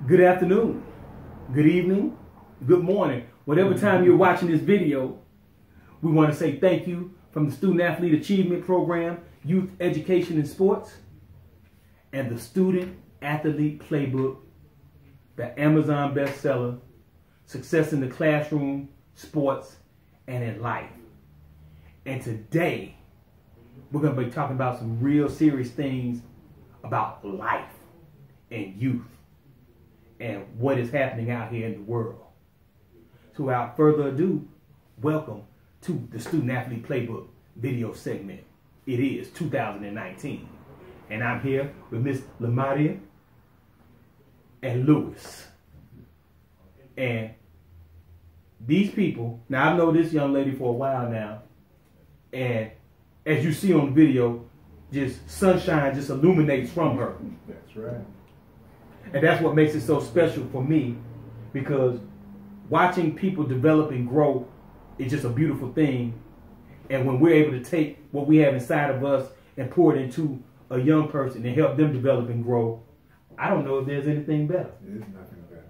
Good afternoon, good evening, good morning. Whatever time you're watching this video, we want to say thank you from the Student Athlete Achievement Program, Youth Education and Sports, and the Student Athlete Playbook, the Amazon bestseller, Success in the Classroom, Sports, and in Life. And today, we're going to be talking about some real serious things about life and youth and what is happening out here in the world. So without further ado, welcome to the Student Athlete Playbook video segment. It is 2019. And I'm here with Miss LamadahYah Louis. And these people, now I know this young lady for a while now, and as you see on the video, just sunshine just illuminates from her. That's right. And that's what makes it so special for me, because watching people develop and grow is just a beautiful thing. And when we're able to take what we have inside of us and pour it into a young person and help them develop and grow, I don't know if there's anything better. There is nothing better.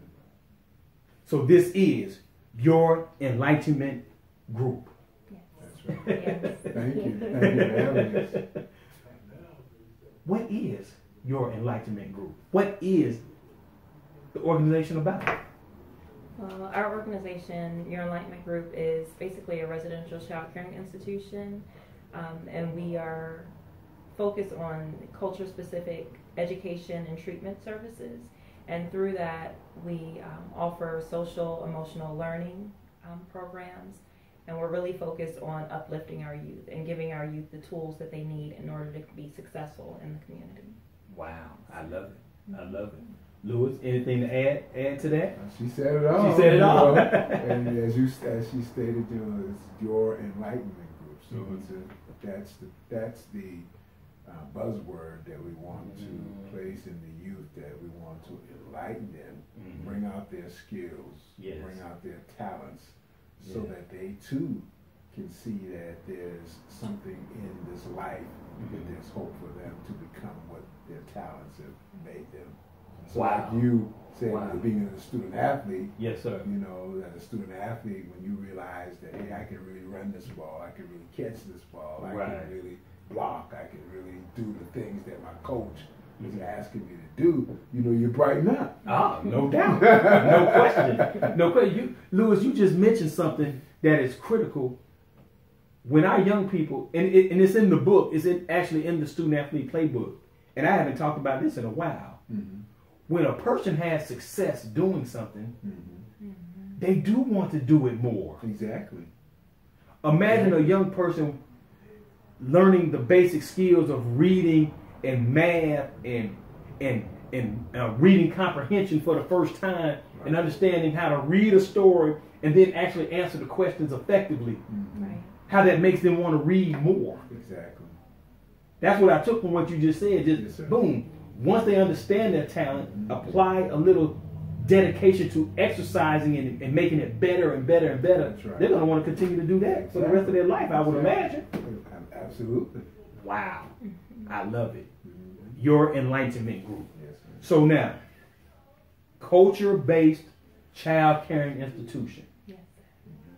So this is Your Enlightenment Group. That's right. Yes. Thank you. Thank you for having us. What is Your Enlightenment Group? What is the organization about? Well, our organization, Your Enlightenment Group, is basically a residential child caring institution, and we are focused on culture-specific education and treatment services. And through that, we offer social, emotional learning programs, and we're really focused on uplifting our youth and giving our youth the tools that they need in order to be successful in the community. Wow, I love it. I love it. Louis, anything to add to that? She said it all. She said it all. And as she stated, it's Your Enlightenment Group. So that's the buzzword that we want to place in the youth, that we want to enlighten them, bring out their skills, bring out their talents, so that they too can see that there's something in this life, that there's hope for them to become what their talents have made them. So like you said, being a student athlete, yes, sir. You know, as a student athlete, when you realize that, hey, I can really run this ball, I can really catch this ball, I can really block, I can really do the things that my coach is asking me to do, you know, you brighten up. Ah, no doubt. No question. No question. Louis, you just mentioned something that is critical. When our young people, and it's in the book, it's actually in the Student Athlete Playbook, and I haven't talked about this in a while. When a person has success doing something, they do want to do it more. Exactly. Imagine a young person learning the basic skills of reading and math and reading comprehension for the first time, and understanding how to read a story and then actually answer the questions effectively. How that makes them want to read more. Exactly. That's what I took from what you just said. Just boom. Once they understand their talent, apply a little dedication to exercising and making it better and better and better. That's right. They're going to want to continue to do that for the rest of their life, I would imagine. Absolutely. Wow. I love it. Your Enlightenment Group. Yes, so now, culture-based child caring institution. Yes.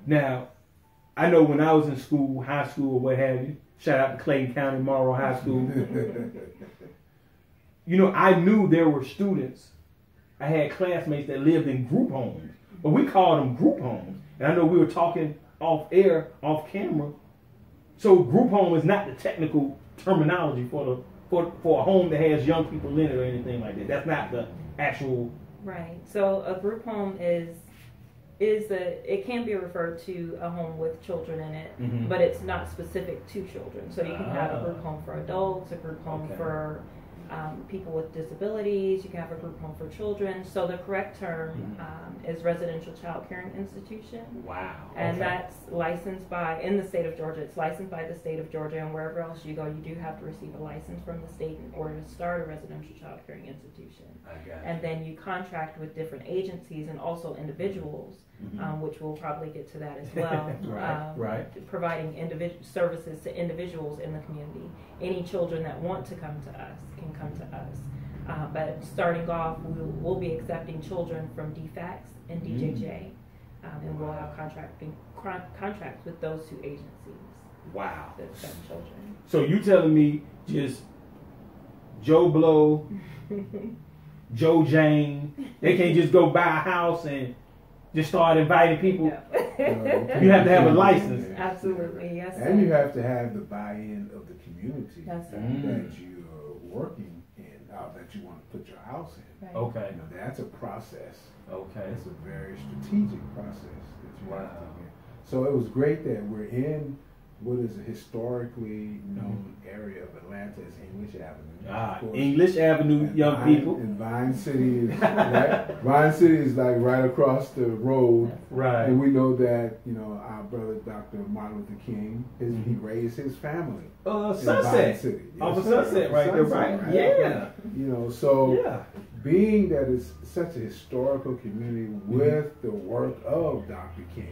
Now, I know when I was in school, high school or what have you, shout out to Clayton County Morrow High School. You know, I knew there were students. I had classmates that lived in group homes, but we called them group homes. And I know we were talking off air, off camera. So group home is not the technical terminology for a home that has young people in it or anything like that. That's not the actual. Right. So a group home it can be referred to a home with children in it, but it's not specific to children. So you can have a group home for adults, a group home for people with disabilities. You can have a group home for children. So the correct term is residential child caring institution. Wow. And that's licensed in the state of Georgia. It's licensed by the state of Georgia, and wherever else you go, you do have to receive a license from the state in order to start a residential child caring institution. And then you contract with different agencies and also individuals, which we'll probably get to that as well. Providing services to individuals in the community. Any children that want to come to us can come to us. But starting off, we'll be accepting children from DFACS and DJJ, and we'll have contracts with those two agencies. Wow. That accept children. So you telling me just Joe Blow, Joe Jane, they can't just go buy a house and just start inviting people? No. You have to have a license. Absolutely, yes. And you have to have the buy-in of the community Yes, sir. that you're working in, that you want to put your house in. Right. Okay. You know, that's a process. Okay. It's a very strategic process that you have to Wow. get. So it was great that we're in what is a historically known area of Atlanta as English Avenue. Ah, Of course. English Avenue, And young people. And Vine City is Vine City is like right across the road. Right. And we know that, our brother Dr. Martin Luther King, he raised his family. in Vine Sunset. City. Off of Yes, sir. Sunset right there, Sunset, right? Yeah. So Yeah. being that it's such a historical community with the work of Dr. King,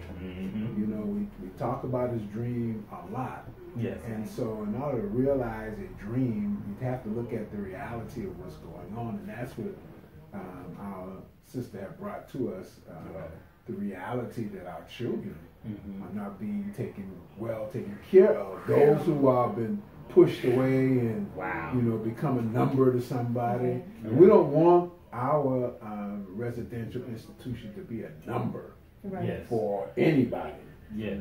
we talk about his dream a lot. Yes. And so in order to realize a dream, you have to look at the reality of what's going on. And that's what our sister had brought to us, the reality that our children are not being taken care of. Those who have been pushed away and, become a number to somebody. And we don't want our residential institution to be a number for anybody. Yes.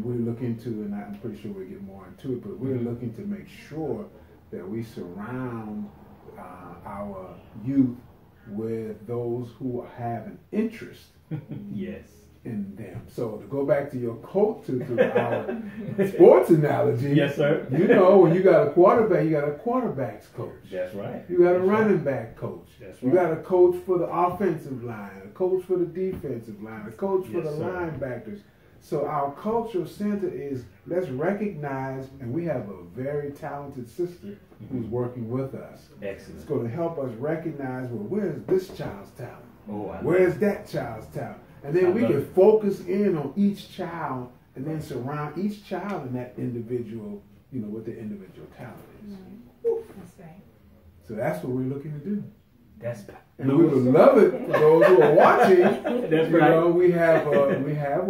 We're looking to, and I'm pretty sure we'll get more into it, but we're looking to make sure that we surround our youth with those who have an interest Yes. in them. So to go back to your coach, to our sports analogy, Yes, sir. When you got a quarterback, you got a quarterback's coach. That's right. You got a running back coach. That's You right. got a coach for the offensive line, a coach for the defensive line, a coach for Yes, the sir. linebackers. So our cultural center is, let's recognize, and we have a very talented sister who's working with us. Excellent. It's going to help us recognize, well, where's this child's talent? Oh, Where's that child's talent? And then we can focus in on each child and then surround each child in that individual, what the individual talent is. That's right. So that's what we're looking to do. That's And we would love it for those who are watching. That's right. We have a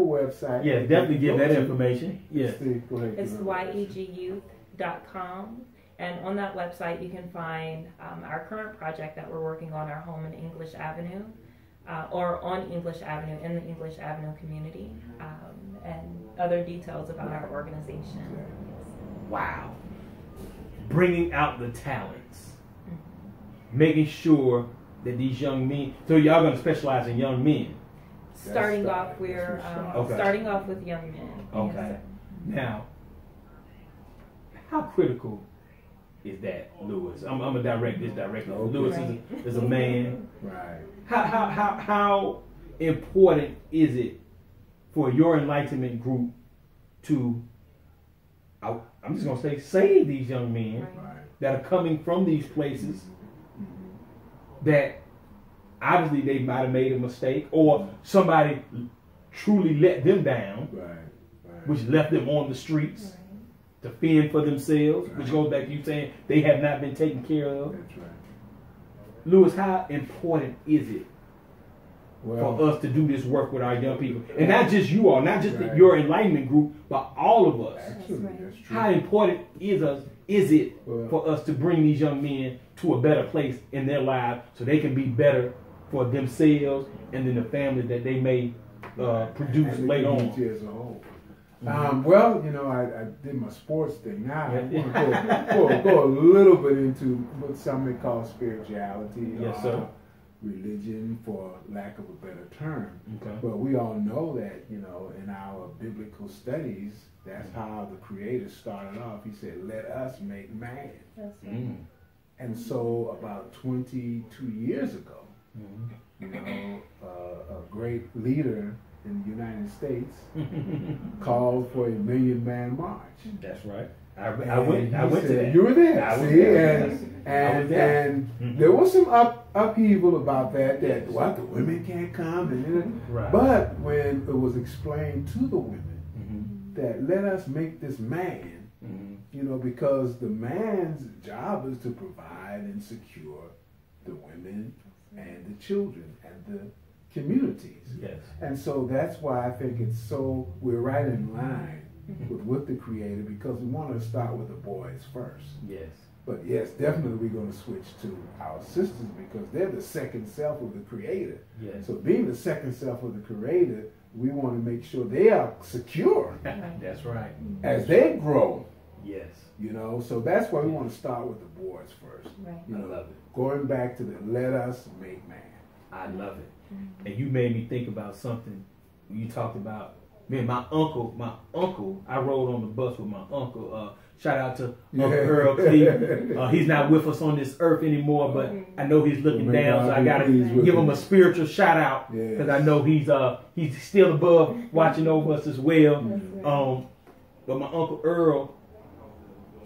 website. Yeah, definitely give that information. Yeah. Steve, go ahead. It's YEGYouth.com. And on that website, you can find our current project that we're working on, our home in English Avenue, or on English Avenue, in the English Avenue community, and other details about our organization. Wow. Bringing out the talents. Making sure that these young men, so y'all going to specialize in young men. Starting off, we're starting off with young men. Okay. Yes, sir. Now, how critical is that, Louis? I'm gonna direct this directly. Okay. Louis is a man. Right. How important is it for your enlightenment group to, I'm just gonna say, save these young men Right. that are coming from these places that obviously they might have made a mistake, or somebody truly let them down, Right. which left them on the streets to fend for themselves, which goes back to you saying they have not been taken care of. That's right. Louis, how important is it for us to do this work with our young people? And not just you all, not just your enlightenment group, but all of us. Absolutely, that's true. How important is it for us to bring these young men to a better place in their lives so they can be better for themselves and then the families that they may produce And the later on? community as a whole. I did my sports thing. Now I want to go a little bit into what some may call spirituality, Yes, sir. religion, for lack of a better term. Okay. But we all know that, in our biblical studies, that's how the Creator started off. He said, "Let us make man." That's right. And so about 22 years ago, a great leader in the United States called for a 1 million man march. That's right. I went to that. You were there. I was see, there. and there was some upheaval about that. That what, the women can't come, and Right. but when it was explained to the women that let us make this man, know, because the man's job is to provide and secure the women and the children and the communities. Yes. And so that's why I think we're right in line with the Creator, because we want to start with the boys first. Yes. But yes, definitely we're going to switch to our sisters, because they're the second self of the Creator. Yes. So being the second self of the Creator, we want to make sure they are secure That's right. as they grow. Yes. You know, so that's why we want to start with the boys first. Right. You know, I love it. going back to the let us make man. I love it. And you made me think about something when you talked about, man, my uncle, I rode on the bus with my uncle. Shout out to Uncle Earl Cleveland. He's not with us on this earth anymore, but I know he's looking down, so I gotta give him a spiritual shout out, because I know he's still above watching over us as well. But my Uncle Earl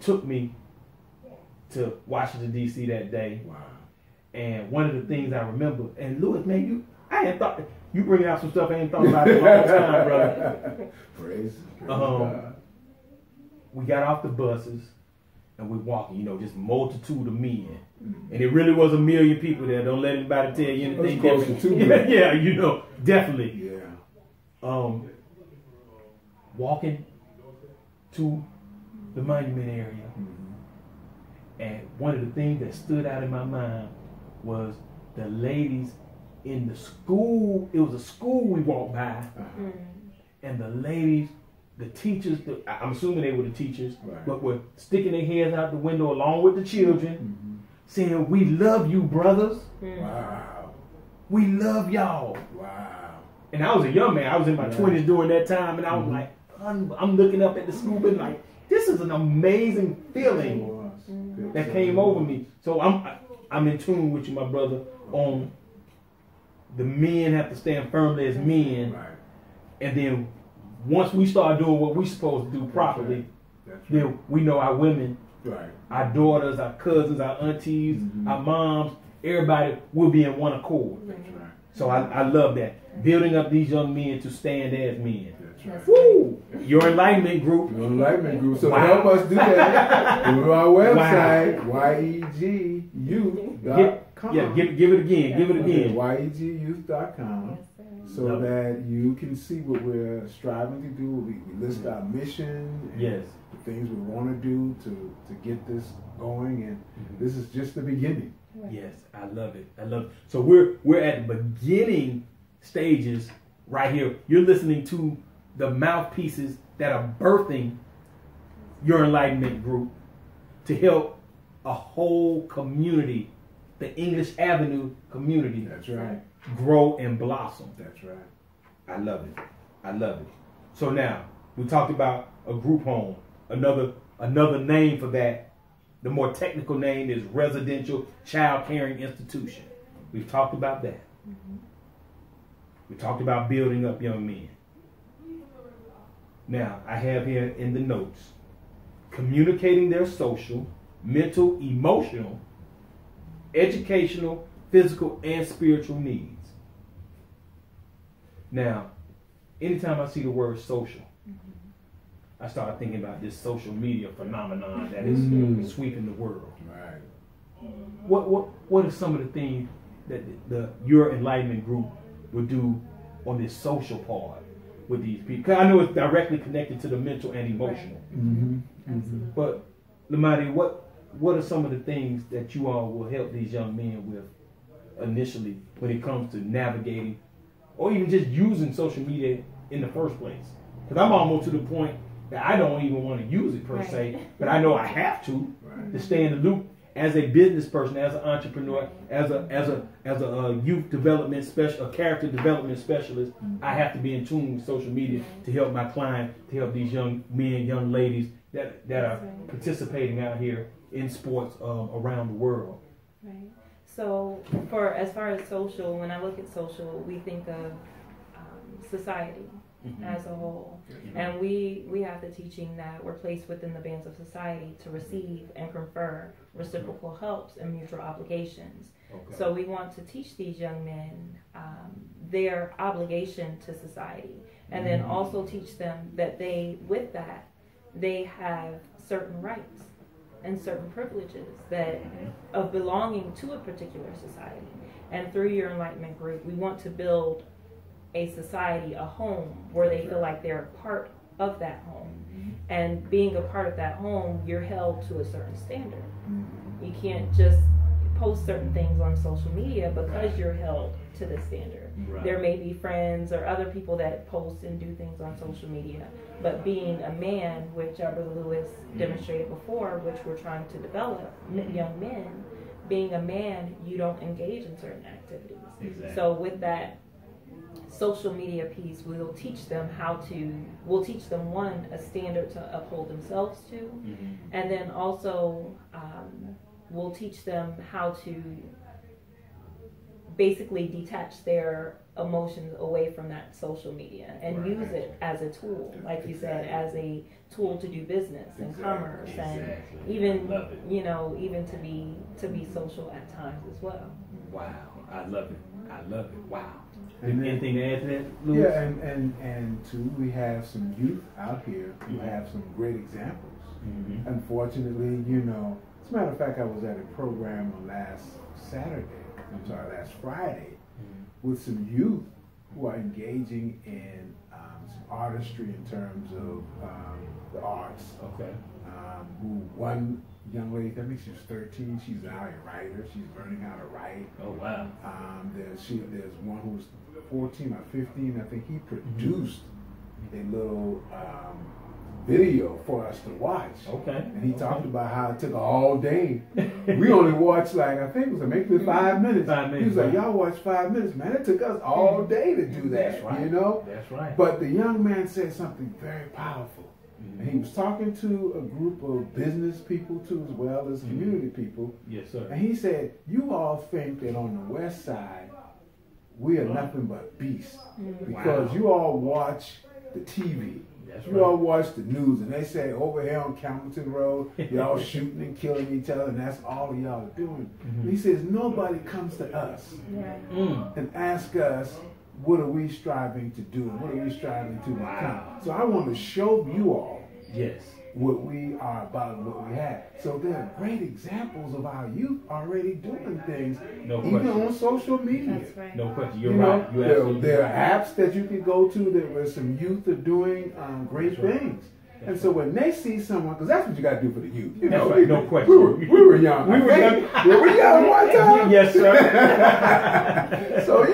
took me to Washington D.C. that day. Wow. And one of the things I remember, and Louis, man, I hadn't thought, you bring out some stuff I ain't thought about in a long time, brother. Praise God. We got off the buses and we're walking, you know, just multitude of men. And it really was a million people there. Don't let anybody tell you anything different. Yeah, you know, definitely. Yeah. Walking to the monument area. And one of the things that stood out in my mind was the ladies in the school. It was a school we walked by, and the ladies, the teachers, I'm assuming they were the teachers, but were sticking their heads out the window along with the children, saying, "We love you, brothers. Wow. We love y'all." Wow. And I was a young man. I was in my 20s during that time, and I was like, I'm looking up at the school, and like, this is an amazing feeling that came over me. So I'm in tune with you, my brother, on the men have to stand firmly as men, and then once we start doing what we're supposed to do properly, then we know our women, our daughters, our cousins, our aunties, our moms, everybody will be in one accord. So I love that. Building up these young men to stand as men. Woo! Your Enlightenment Group. Your Enlightenment Group. So to help us do that, go to our website, YEGYouth.com. Give it again. Give it again. YEGYouth.com. So that you can see what we're striving to do. We list our mission and the things we want to do to get this going, and this is just the beginning. Yes, I love it. I love it. So we're at the beginning stages right here. You're listening to the mouthpieces that are birthing Your Enlightenment Group to help a whole community, the English Avenue community. That's right. Grow and blossom. That's right. I love it. I love it. So now we talked about a group home. Another name for that, the more technical name, is residential child caring institution. We've talked about that. We talked about building up young men. Now I have here in the notes, communicating their social, mental, emotional, educational, physical, and spiritual needs. Now, anytime I see the word social, I start thinking about this social media phenomenon that is sweeping the world. Right. What are some of the things that Your Enlightenment Group would do on this social part with these people? Because I know it's directly connected to the mental and emotional. But LamadahYah, what are some of the things that you all will help these young men with initially when it comes to navigating or even just using social media in the first place? Because I'm almost to the point that I don't even want to use it per se, but I know I have to stay in the loop as a business person, as an entrepreneur, as a youth development special, a character development specialist. I have to be in tune with social media to help my client, to help these young men, young ladies that are participating out here in sports around the world. Right. So as far as social, when I look at social, we think of society as a whole. And we have the teaching that we're placed within the bands of society to receive and confer reciprocal helps and mutual obligations. So we want to teach these young men their obligation to society, and then also teach them that they, with that, they have certain rights and certain privileges that of belonging to a particular society. And through your enlightenment group, we want to build a society, a home, where they feel like they're a part of that home. And being a part of that home, you're held to a certain standard. You can't just post certain things on social media because you're held to the standard. There may be friends or other people that post and do things on social media, but being a man, which our Brother Louis demonstrated before, which we're trying to develop, young men, being a man, you don't engage in certain activities. So with that social media piece, we'll teach them one, a standard to uphold themselves to, and then also we'll teach them how to basically detach their emotions away from that social media and use it as a tool, like you said, as a tool to do business and commerce and even even to be social at times as well. Wow, I love it. Wow. And anything to add to that, Louis? Yeah, and too, we have some youth out here who have some great examples. Unfortunately, as a matter of fact, I was at a program last Friday, with some youth who are engaging in some artistry in terms of the arts. Okay. One young lady, I think she was 13, she's now a writer, she's learning how to write. Oh, wow. There's one who's 14 or 15, I think he produced a little video for us to watch. Okay. And he talked about how it took all day. We only watched I think it was maybe 5 minutes. 5 minutes. He was like, y'all watched 5 minutes, man. It took us all day to do that, That's right. That's right. But the young man said something very powerful. And he was talking to a group of business people too, as well as community people. Yes, sir. And he said, you all think that on the west side, we are nothing but beasts. Because you all watch the TV. You all watch the news, and they say over here on Campbellton Road, y'all shooting and killing each other, and that's all y'all are doing. He says, nobody comes to us and asks us, what are we striving to do? What are we striving to become? So I want to show you all what we are about and what we have. So there are great examples of our youth already doing things, even on social media. That's right. No question. You're right. There are apps that you can go to that where some youth are doing great things. And so when they see someone, because that's what you got to do for the youth. That's right. No question. We were young. We were young one time. Yes, sir. So,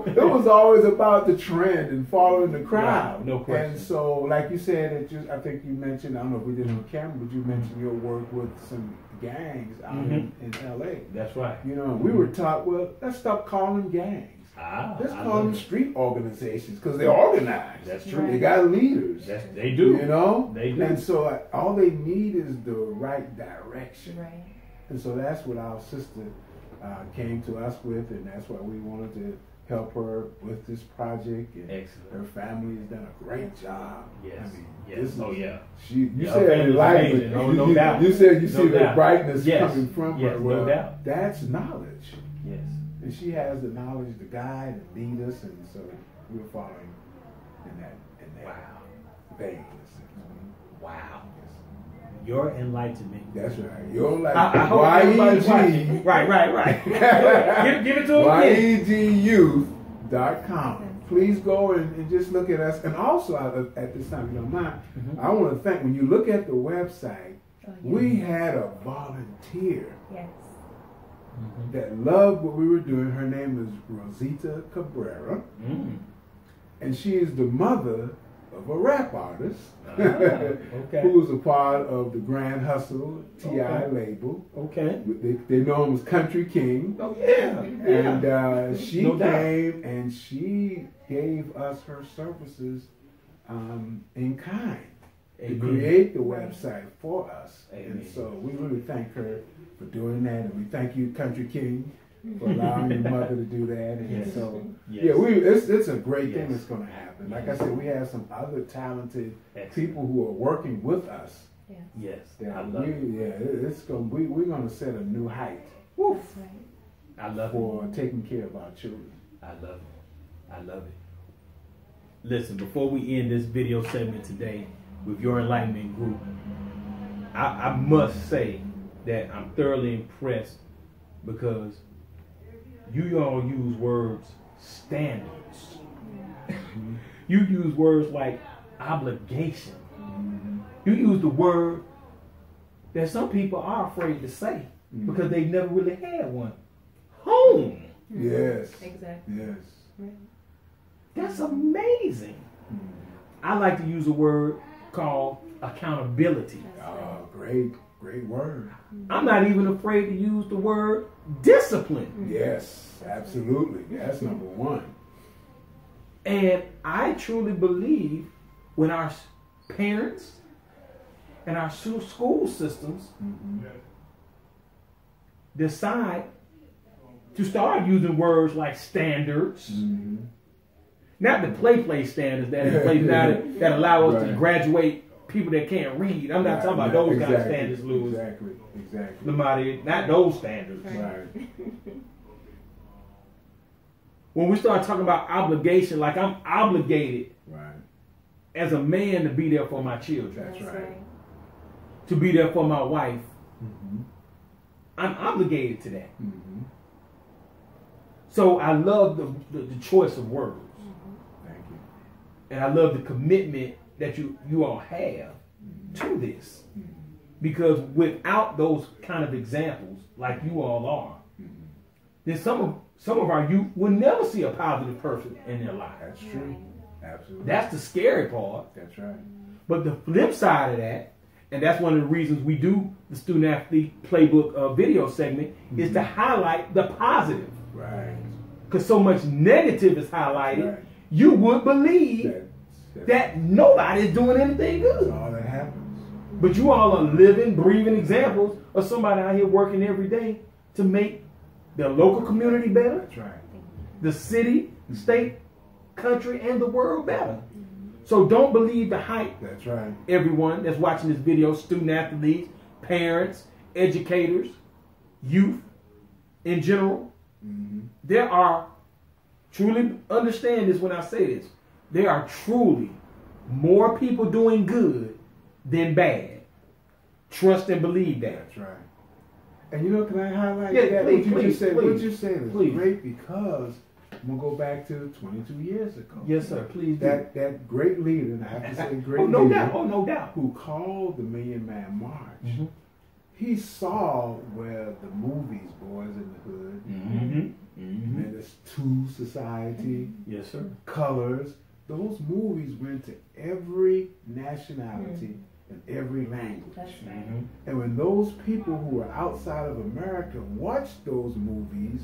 it was always about the trend and following the crowd. No question. And so, like you said, I think you mentioned, I don't know if we did it on camera, but you mentioned your work with some gangs out in L.A. That's right. We were taught, well, let's stop calling them gangs. Let's call them street organizations because they're organized. That's true. They got leaders. They do. They do. And so all they need is the right direction. Right. And so that's what our sister came to us with, and that's why we wanted to help her with this project. And excellent. Her family has done a great job. Yes. This is, you said enlightenment. No doubt. You said you see the brightness coming from her. Well, no doubt. That's knowledge. Yes. And she has the knowledge to guide and lead us, and so we're following in that vein. Wow. Your enlightenment. That's right. Your enlightenment. I hope everybody's watching. Right. Give it to them. YEGYouth.com. Please go and just look at us. And also, at this time, if you don't mind, I want to thank, when you look at the website, we had a volunteer. Yes. That loved what we were doing. Her name is Rosita Cabrera, and she is the mother of a rap artist who is a part of the Grand Hustle T.I. label. They know him as Country King. And she came and she gave us her services in kind to create the website for us. And so we really thank her for doing that, and we thank you, Country King, for allowing your mother to do that. And so, it's a great thing that's going to happen. Like I said, we have some other talented people who are working with us. Yes. I love it. It's going. We're going to set a new height. Woof. That's right. I love for taking care of our children. I love it. Listen, before we end this video segment today, with Your Enlightenment Group, I must say that I'm thoroughly impressed because you all use words standards. You use words like obligation. You use the word that some people are afraid to say because they've never really had one. Home. Yes. Exactly. Yes. Right. That's amazing. I like to use a word called accountability. Great word. I'm not even afraid to use the word discipline. Yes, absolutely. That's number one. And I truly believe when our parents and our school systems decide to start using words like standards, not the play standards that in place now that allow us to graduate people that can't read. I'm not talking about those kind of standards, Louis. Exactly. LamadahYah, not those standards. Right. When we start talking about obligation, like I'm obligated as a man to be there for my children. That's right. To be there for my wife. I'm obligated to that. So I love the choice of words. Thank you. And I love the commitment that you all have to this. Because without those kind of examples, like you all are, then some of our youth will never see a positive person in their life. That's true. Absolutely. That's the scary part. That's right. But the flip side of that, and that's one of the reasons we do the Student Athlete Playbook video segment, is to highlight the positive. Right. Because so much negative is highlighted, you would believe that nobody's doing anything good. That's all that happens. But you all are living, breathing examples of somebody out here working every day to make the local community better. That's right. The city, state, country, and the world better. So don't believe the hype. That's right. Everyone that's watching this video, student athletes, parents, educators, youth in general, there are, truly understand this when I say this, there are truly more people doing good than bad. Trust and believe that. That's right. And you know, can I highlight Yeah, that? please, What you just said? please. What you said is Please. great because I'm gonna go back to 22 years ago. Yes, sir. Please do. That great leader, and I have to say great no leader, doubt. Oh, no doubt. who called the Million Man March. He saw where the movies, Boys in the Hood, and it's Two Society, Yes, sir. Colors. Those movies went to every nationality and every language. That's right. And when those people who were outside of America watched those movies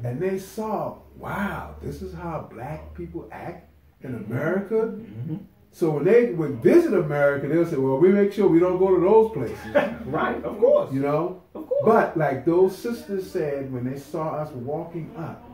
and they saw, wow, this is how black people act in America. So when they would visit America, they'll say, well, we make sure we don't go to those places. Right, of course. You know? Of course. But like those sisters said, when they saw us walking up,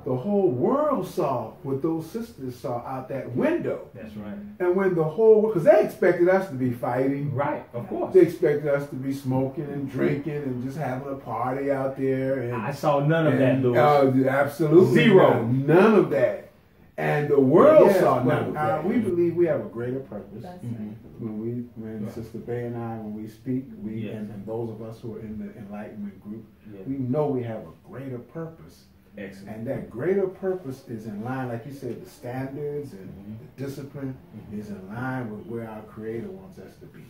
the whole world saw what those sisters saw out that window. That's right. And when the whole, because they expected us to be fighting. Right, of course. They expected us to be smoking and drinking and just having a party out there. And I saw none of that, Louis. Absolutely. Zero. None of that. And the world Yes, saw but, none of that. We believe we have a greater purpose. That's right. When Sister Bay and I, when we speak, and those of us who are in the Enlightenment Group, we know we have a greater purpose. Excellent. And that greater purpose is in line, like you said, the standards and the discipline is in line with where our Creator wants us to be.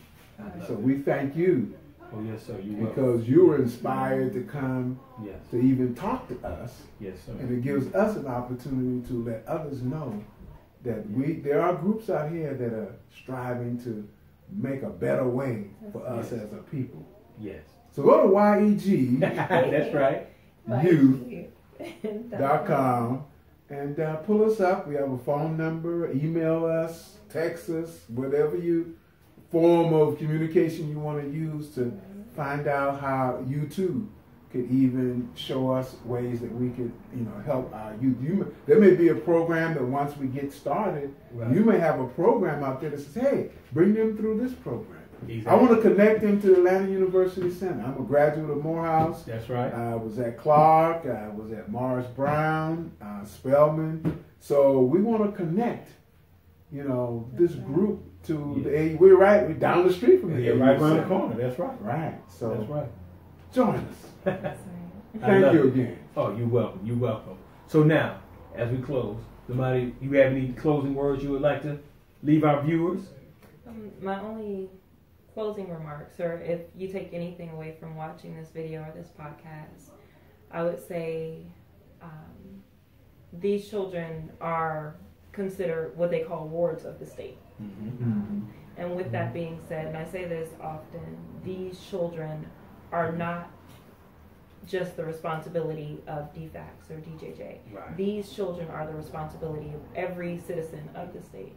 So we thank you. Oh, yes, sir. Because you were inspired to come to even talk to us. Yes, sir. And it gives us an opportunity to let others know that there are groups out here that are striving to make a better way for us as a people. Yes. So go to YEG. That's right. Youth.com and pull us up. We have a phone number. Email us, text us, whatever form of communication you want to use to find out how you too could even show us ways that we could, help our youth. There may be a program that once we get started, you may have a program out there that says, hey, bring them through this program. Exactly. I want to connect them to Atlanta University Center. I'm a graduate of Morehouse. That's right. I was at Clark. I was at Morris Brown, Spelman. So we want to connect, this group to the we're down the street from Yeah, the right around the corner. That's right. Right. So That's right. join us. That's right. Thank you again. Oh, you're welcome. You're welcome. So now, as we close, somebody, you have any closing words you would like to leave our viewers? My only closing remarks, or if you take anything away from watching this video or this podcast, I would say these children are considered what they call wards of the state. And with that being said, and I say this often, these children are not just the responsibility of DFACS or DJJ. Right. These children are the responsibility of every citizen of the state.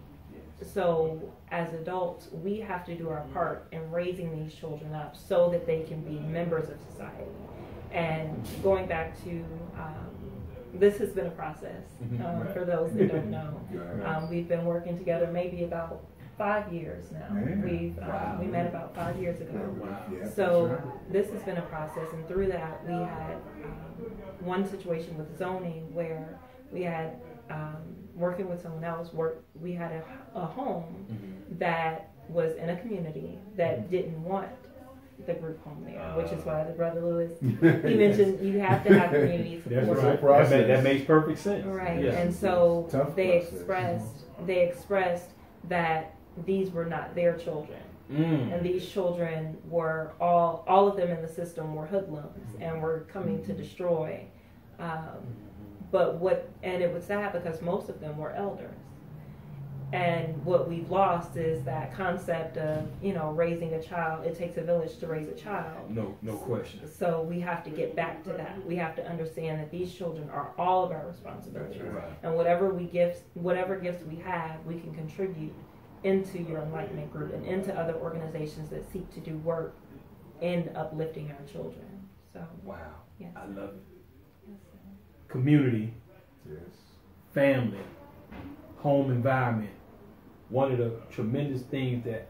So as adults, we have to do our part in raising these children up so that they can be members of society. And going back to, this has been a process for those that don't know. We've been working together maybe about 5 years now. We met about 5 years ago. So this has been a process, and through that we had one situation with zoning where we had working with someone else. We had a home that was in a community that didn't want the group home there, which is why the brother Louis, he mentioned you have to have community support. That's right. That makes perfect sense. Right, Yes. and so they expressed that these were not their children. And these children were all of them in the system were hoodlums and were coming to destroy. And it was sad because most of them were elders. And what we've lost is that concept of, raising a child. It takes a village to raise a child. No question. So we have to get back to that. We have to understand that these children are all of our responsibilities. Right. And whatever gifts we have, we can contribute into Your Enlightenment Group and into other organizations that seek to do work in uplifting our children. So wow, yes. I love it. Yes, Community, Yes. family, home environment. One of the tremendous things that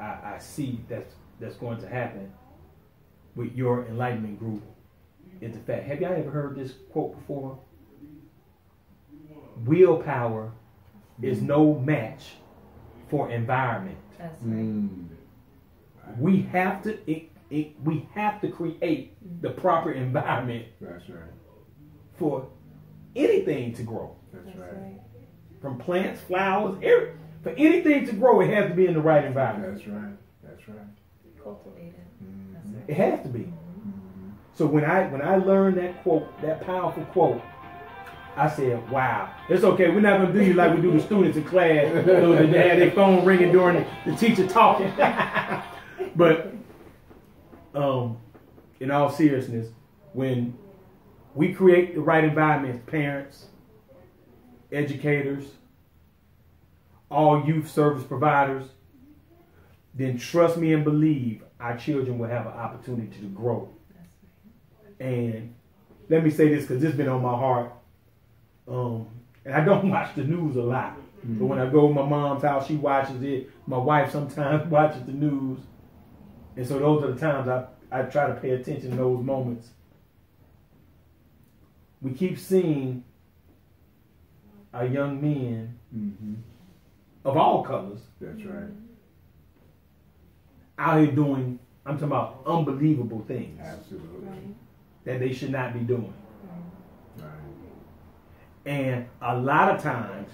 I see that's going to happen with Your Enlightenment Group is the fact. Have y'all ever heard this quote before? Willpower is no match for environment. That's right. We have to we have to create the proper environment. That's right. For anything to grow. That's right. From plants, flowers, for anything to grow, it has to be in the right environment. That's right. That's right. Cultivated. That's right. It has to be. So when I learned that quote, that powerful quote, I said, wow, it's okay. We're not going to do you like we do the students in class. So that they have their phone ringing during the teacher talking. But in all seriousness, when we create the right environment, parents, educators, all youth service providers, then trust me and believe our children will have an opportunity to grow. And let me say this because this has been on my heart. And I don't watch the news a lot. But when I go to my mom's house, she watches it. My wife sometimes watches the news. And so those are the times I try to pay attention to those moments. We keep seeing our young men of all colors. That's right. Out here doing, I'm talking about unbelievable things. Absolutely. Right. That they should not be doing. Right. And a lot of times,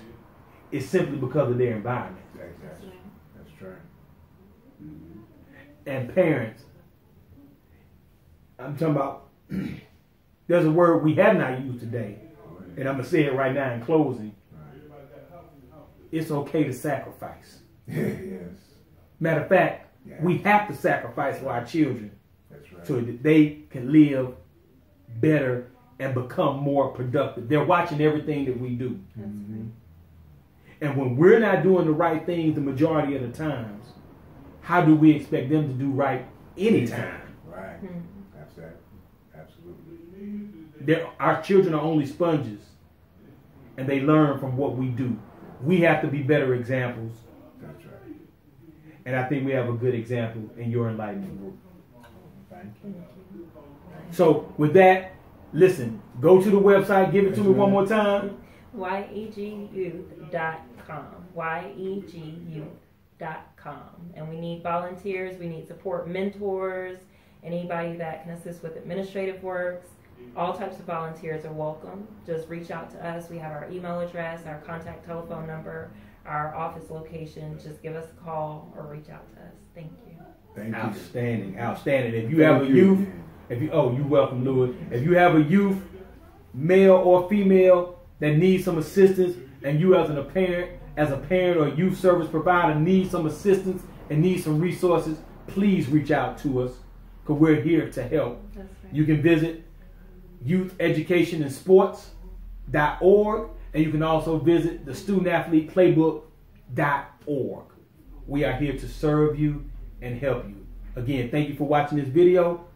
it's simply because of their environment. Exactly. That's right. And parents, I'm talking about, there's a word we have not used today, and I'm going to say it right now in closing. It's okay to sacrifice. Yes. Matter of fact, we have to sacrifice for our children. That's right. So that they can live better and become more productive. They're watching everything that we do. And when we're not doing the right things the majority of the times, how do we expect them to do right anytime? Right. Absolutely. Our children are only sponges, and they learn from what we do. We have to be better examples. That's right. And I think we have a good example in Your Enlightenment Group. Thank you. So with that, listen, go to the website, give it to me one more time. YEGYouth.com. YEGYouth.com. And we need volunteers, we need support mentors, anybody that can assist with administrative works. All types of volunteers are welcome. Just reach out to us. We have our email address, our contact telephone number, our office location. Just give us a call or reach out to us. Thank you. Thank you. Outstanding, outstanding. If you have a youth, you're welcome, Louis. If you have a youth, male or female, that needs some assistance, and you as a parent or youth service provider need some assistance and need some resources, please reach out to us, because we're here to help. That's right. You can visit youtheducationandsports.org, and you can also visit the studentathleteplaybook.org. We are here to serve you and help you. Again, thank you for watching this video,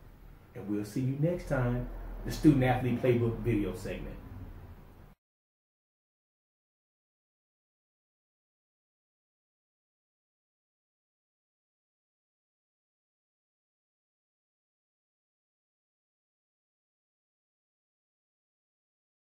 and we'll see you next time, the Student Athlete Playbook video segment.